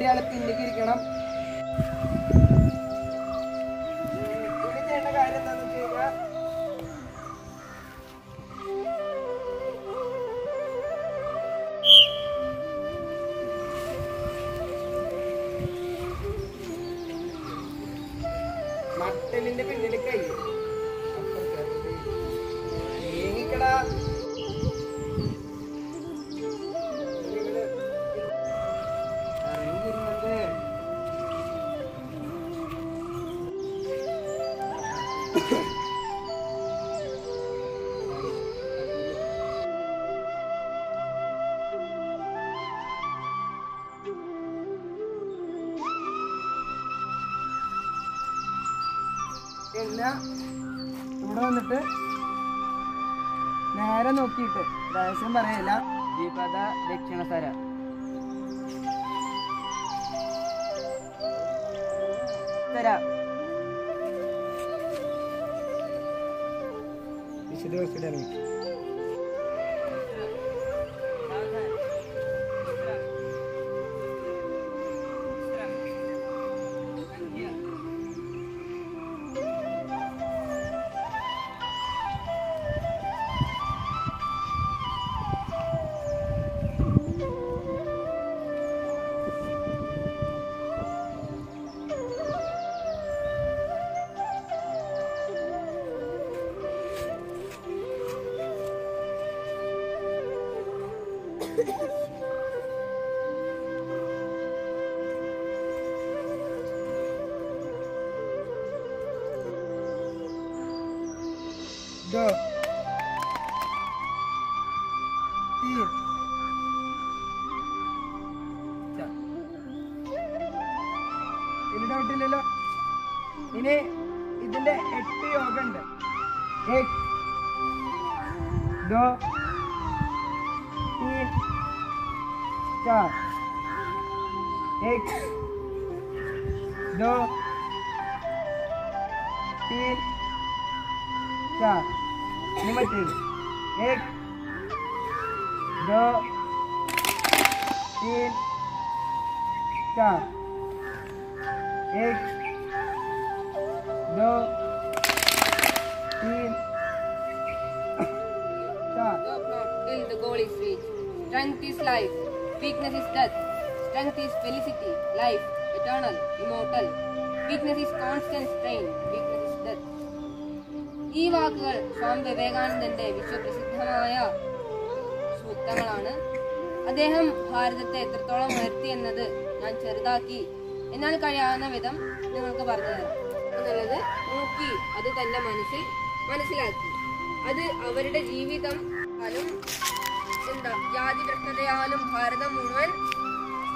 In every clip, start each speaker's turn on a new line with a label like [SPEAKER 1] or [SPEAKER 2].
[SPEAKER 1] ഒരാള് പിന്നിലേക്ക് ഇരിക്കണം. ഇനി ചെയ്യേണ്ട കാര്യം എന്താണെന്ന് വെച്ച് കഴിഞ്ഞാൽ മട്ടലിന്റെ പിന്നിൽ കൈ നീങ്ങിക്കടാ. പിന്നെ ഇവിടെ വന്നിട്ട് നേരെ നോക്കിയിട്ട് രഹസ്യം പറയില്ല. ദ്വിപദ ദക്ഷിണസര വിശദീകരിച്ചിട്ട് दो तीन चार. ഇനി ഡൗട്ടില്ലല്ലോ. ഇനി ഇതിന്റെ 8 യോഗ ഉണ്ട്. 1 2 3 4 1 2 3 4. ini mati. 1 2 3 4 1 2 3 4.
[SPEAKER 2] Till the goal is reached. Strength is life, weakness is death. Strength is felicity, life, eternal, immortal. Weakness is constant strain, weakness is death. ഈ വാക്കുകൾ സ്വാമി വിവേകാനന്ദന്റെ വിശ്വപ്രസിദ്ധമായ സൂക്തങ്ങളാണ്. അദ്ദേഹം ഭാരതത്തെ എത്രത്തോളം ഉയർത്തി എന്നത് ഞാൻ ചെറുതാക്കി എന്നാൽ കഴിയാവുന്ന വിധം നിങ്ങൾക്ക് പറഞ്ഞു തരാം. എന്നുള്ളത് നോക്കി അത് തന്റെ മനസ്സിൽ മനസ്സിലാക്കി. അത് അവരുടെ ജീവിതം ജാതിവ്യക്തതയാലും ഭാരതം മുഴുവൻ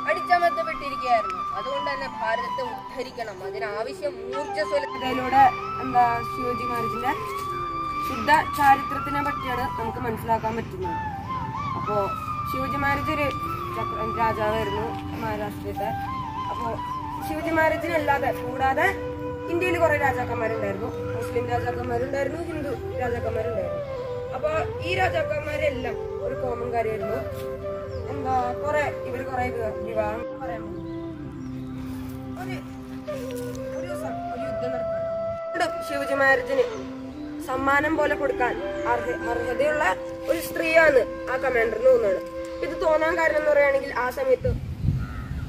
[SPEAKER 2] അടിച്ചമർത്തപ്പെട്ടിരിക്കുകയായിരുന്നു. അതുകൊണ്ട് തന്നെ ഭാരതത്തെ ഉദ്ധരിക്കണം. അതിനാവശ്യം ഊർജ്ജസ്വലതയിലൂടെ ശിവജി മഹാരാജിന്റെ ശുദ്ധ ചാരിത്രത്തിനെ പറ്റിയാണ് നമുക്ക് മനസ്സിലാക്കാൻ പറ്റുന്നത്. അപ്പോ ശിവജി മഹാരാജ് ഒരു രാജാവായിരുന്നു മഹാരാഷ്ട്രത്തെ. അപ്പോ ശിവജി മഹാരാജിനല്ലാതെ കൂടാതെ ഇന്ത്യയിൽ കുറെ രാജാക്കന്മാരുണ്ടായിരുന്നു. മുസ്ലിം രാജാക്കന്മാരുണ്ടായിരുന്നു, ഹിന്ദു രാജാക്കന്മാരുണ്ടായിരുന്നു. അപ്പൊ ഈ രാജാക്കന്മാരെല്ലാം ഒരു കോമൺ കാര്യമായിരുന്നു. ഇവര് കുറെ വിവാഹം പറയാൻ ഒരു ദിവസം ഒരു യുദ്ധം നടക്കണം. ശിവജി മഹാരാജിന് സമ്മാനം പോലെ കൊടുക്കാൻ അർഹതയുള്ള ഒരു സ്ത്രീയാണ് ആ കമാൻഡറിന് തോന്നുന്നത്. ഇത് തോന്നാൻ കാരണം എന്ന് പറയുകയാണെങ്കിൽ ആ സമയത്ത്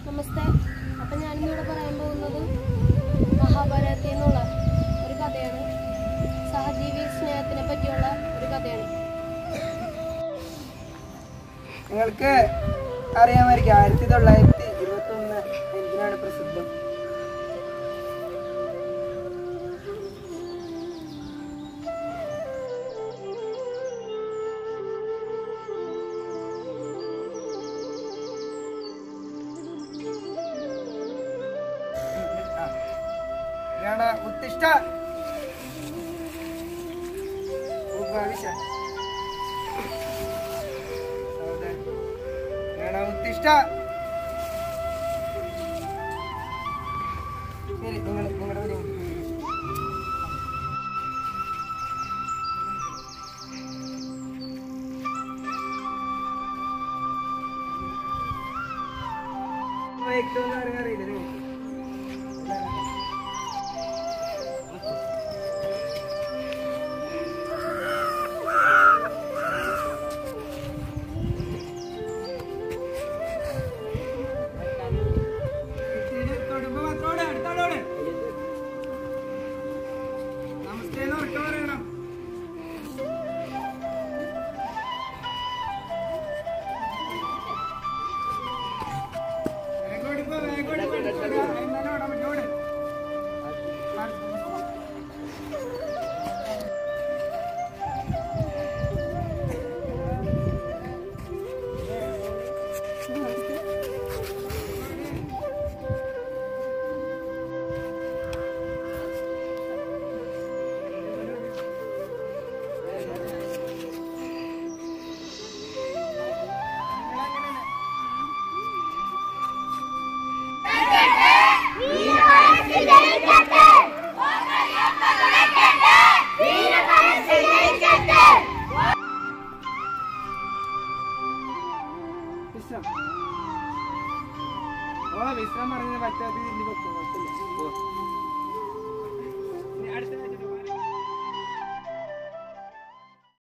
[SPEAKER 3] നമസ്തേ. അപ്പൊ ഞാനിന്നിവിടെ പറയാൻ പോകുന്നത് മഹാഭാരതത്തിൽ നിന്നുള്ള ഒരു കഥയാണ്. സഹജീവി സ്നേഹത്തിനെ പറ്റിയുള്ള ഒരു കഥയാണ്.
[SPEAKER 1] നിങ്ങൾക്ക് അറിയാമായിരിക്കും 1921 എന്തിനാണ് പ്രസിദ്ധം? उत्तिष्ठ उत्तिष्ठ. ശരി, നിങ്ങളുടെ ബ്രേക്ക് അറിയില്ല നിങ്ങൾക്ക് വിശ്രം പറഞ്ഞ പറ്റാത്ത അടുത്ത